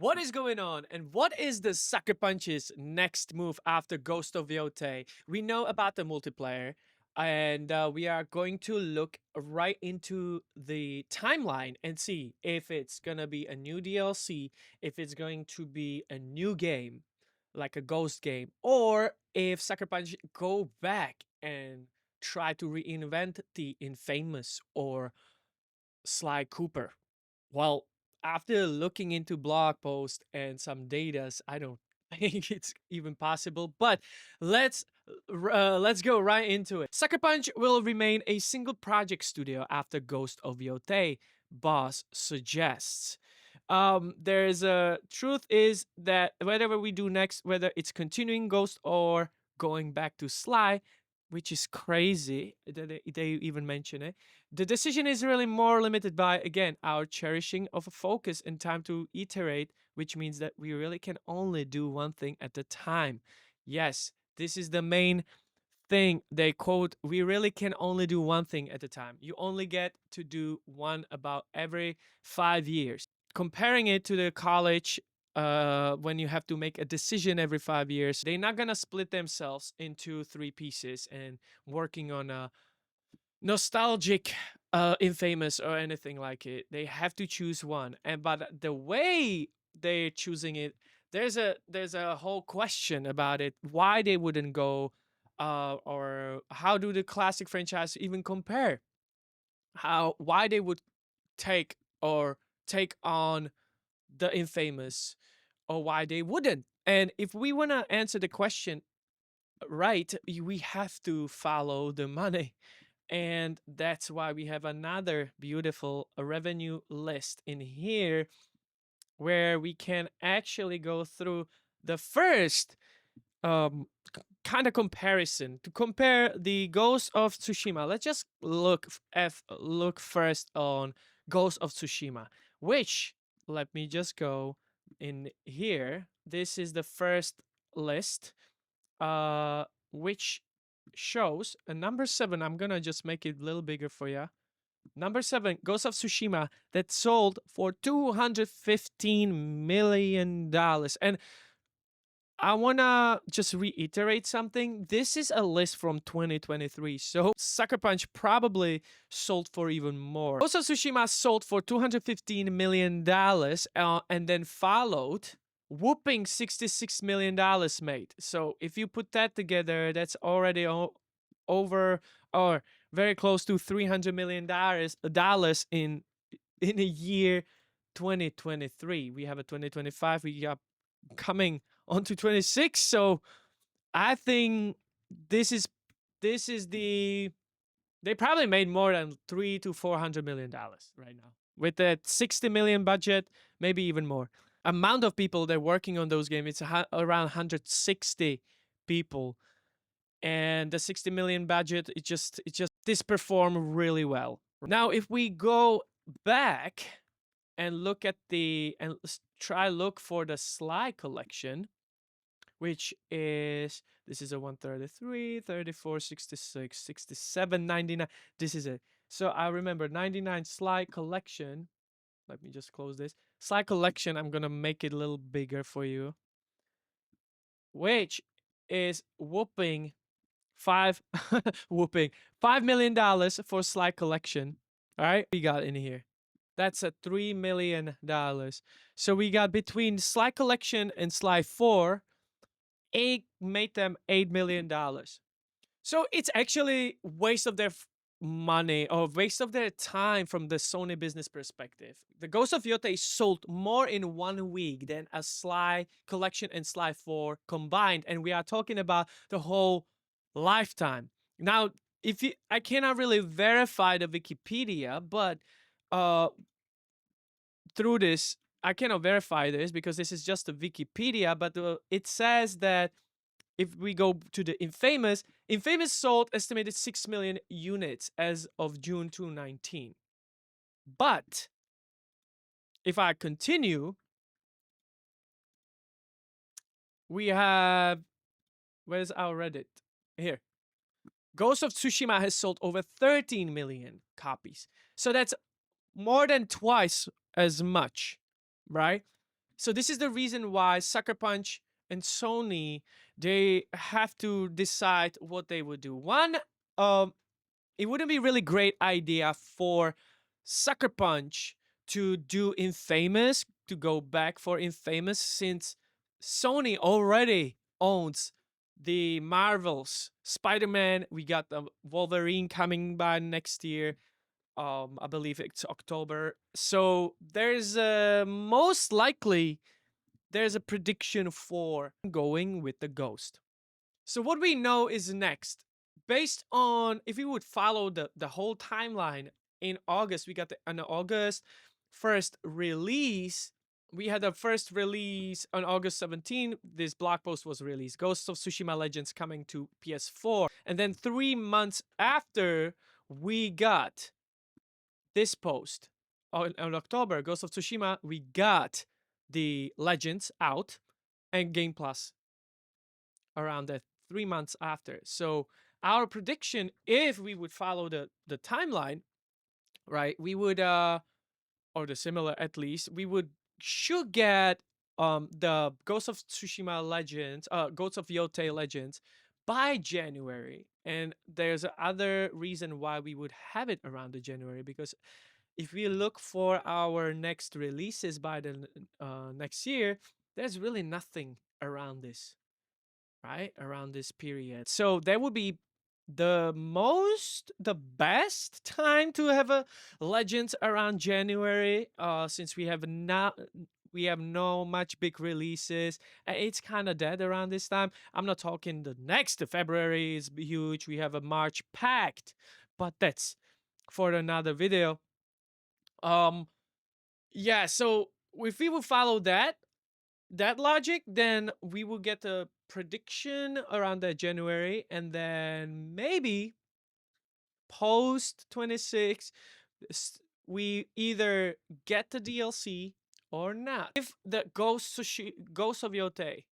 What is going on, and what is the Sucker Punch's next move after Ghost of Yotei? We know about the multiplayer, and we are going to look right into the timeline and see if it's gonna be a new DLC, if it's going to be a new game, like a ghost game, or if Sucker Punch go back and try to reinvent the infamous or Sly Cooper. Well, after looking into blog posts and some datas, I don't think it's even possible. But let's let's go right into it. Sucker Punch will remain a single project studio after Ghost of Yotei, boss suggests. There's a truth is that whatever we do next, whether it's continuing Ghost or going back to Sly, which is crazy that they even mention it, the decision is really more limited by, again, our cherishing of a focus and time to iterate, which means that we really can only do one thing at a time. Yes, this is the main thing they quote. We really can only do one thing at a time. You only get to do one about every 5 years. Comparing it to the college, when you have to make a decision every 5 years, they're not gonna split themselves into three pieces and working on a nostalgic infamous or anything like it. They have to choose one, and but the way they're choosing it, there's a whole question about it, why they wouldn't go, or how do the classic franchise even compare, how why they would take or take on the infamous, or why they wouldn't. And if we want to answer the question right, we have to follow the money. And that's why we have another beautiful revenue list in here where we can actually go through the first kind of comparison to compare the Ghost of Tsushima. Let's just look first on Ghost of Tsushima, which, let me just go in here. This is the first list, which shows a number 7. I'm gonna just make it a little bigger for you. Number 7, Ghost of Tsushima, that sold for $215 million. And I wanna just reiterate something. This is a list from 2023, so Sucker Punch probably sold for even more. Ghost of Tsushima sold for $215 million, and then followed whooping $66 million made. So if you put that together, that's already over, or very close to $300 million in a year 2023. We have a 2025. We got coming on to 26. So I think this is the they probably made more than $300 to $400 million right now with that 60 million budget, maybe even more. Amount of people that are working on those games, it's around 160 people, and the 60 million budget, it just this performed really well. Now if we go back and look at try look for the Sly collection, which is, this is a 133, 34, 66, 67, 99. This is it. So I remember 99 Sly collection. Let me just close this. Sly collection, I'm gonna make it a little bigger for you, which is whooping five whooping $5 million for Sly collection. All right, we got in here. That's a $3 million. So we got between Sly collection and Sly 4, made them $8 million. So it's actually waste of their money or waste of their time from the Sony business perspective. The Ghost of Yotei sold more in 1 week than a Sly collection and Sly 4 combined, and we are talking about the whole lifetime. Now, I cannot really verify the Wikipedia, but through this, I cannot verify this because this is just a Wikipedia, but it says that if we go to the Infamous sold estimated 6 million units as of June 2019. But if I continue, we have, where's our Reddit? Here. Ghost of Tsushima has sold over 13 million copies. So that's more than twice as much, right? So this is the reason why Sucker Punch and Sony, they have to decide what they would do. One, um, it wouldn't be really great idea for Sucker Punch to do Infamous, to go back for Infamous, since Sony already owns the Marvels, Spider-Man. We got the Wolverine coming by next year. I believe it's October. So there's most likely there's a prediction for going with the Ghost. So what we know is next, based on if we would follow the whole timeline. In August, we got an August first release. We had the first release on August 17. This blog post was released. Ghost of Tsushima Legends coming to PS4. And then 3 months after, we got this post. On October, Ghost of Tsushima, we got the Legends out and Game Plus around that 3 months after. So our prediction, if we would follow the timeline, right, we would or the similar at least, we would should get the Ghost of Tsushima Legends, Ghost of Yotei Legends by January. And there's other reason why we would have it around the January, because if we look for our next releases by the next year, there's really nothing around this, right? Around this period. So that would be the best time to have a Legends around January, since we have no much big releases. It's kind of dead around this time. I'm not talking the next February is huge. We have a March packed, but that's for another video. Um, yeah. So if we will follow that logic, then we will get a prediction around that January, and then maybe post 26, we either get the DLC or not. If the Ghost of Yotei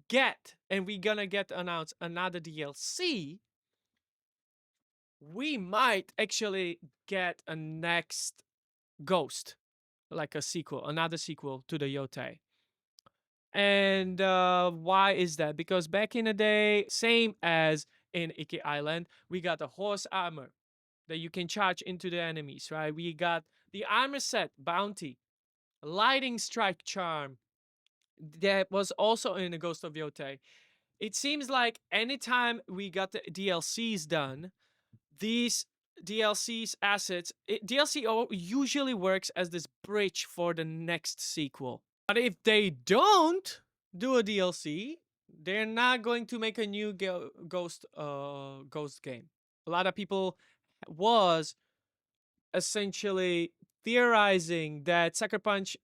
get, and we gonna get announced another DLC, we might actually get a next Ghost, like a sequel, another sequel to the Yotei. And why is that? Because back in the day, same as in Iki Island, we got the horse armor that you can charge into the enemies, right? We got the armor set bounty, lighting strike charm that was also in the Ghost of Yotei. It seems like anytime we got the DLCs done, these DLCs assets, DLC usually works as this bridge for the next sequel. But if they don't do a DLC, they're not going to make a new Ghost game. A lot of people was essentially theorizing that Sucker Punch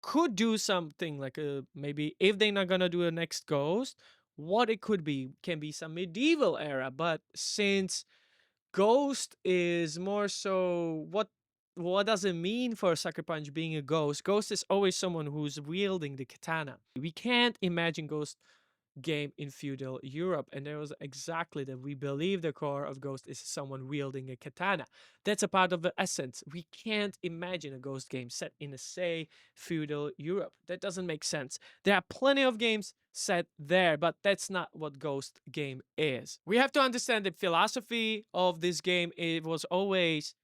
could do something like maybe if they're not gonna do a next Ghost, what it could be can be some medieval era. But since Ghost is more so what does it mean for Sucker Punch being a ghost? Ghost is always someone who's wielding the katana. We can't imagine Ghost game in feudal Europe, and there was exactly that we believe the core of Ghost is someone wielding a katana. That's a part of the essence. We can't imagine a Ghost game set in, say, feudal Europe. That doesn't make sense. There are plenty of games set there, but that's not what Ghost game is. We have to understand the philosophy of this game. It was always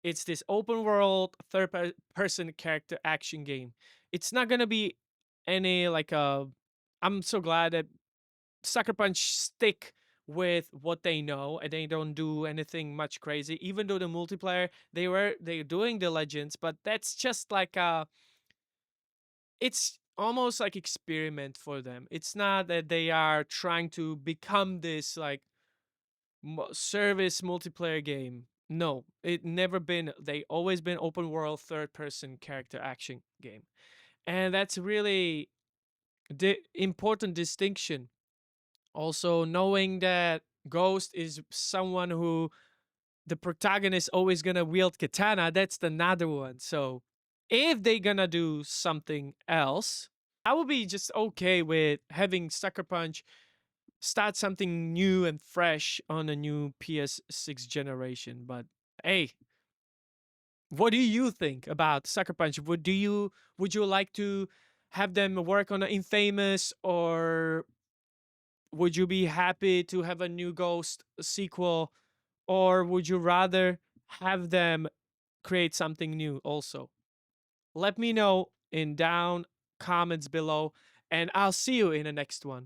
it's this open world third person character action game. It's not gonna be any like a. I'm so glad that Sucker Punch stick with what they know and they don't do anything much crazy. Even though the multiplayer they're doing the Legends, but that's just like it's almost like experiment for them. It's not that they are trying to become this like service multiplayer game. No, it never been. They always been open world third person character action game, and that's really the important distinction. Also, knowing that Ghost is someone who the protagonist always gonna wield katana. That's another one. So if they gonna do something else, I would be just okay with having Sucker Punch start something new and fresh on a new PS6 generation. But hey, what do you think about Sucker Punch? Would you like to have them work on an Infamous, or would you be happy to have a new Ghost sequel, or would you rather have them create something new also? Let me know in down comments below, and I'll see you in the next one.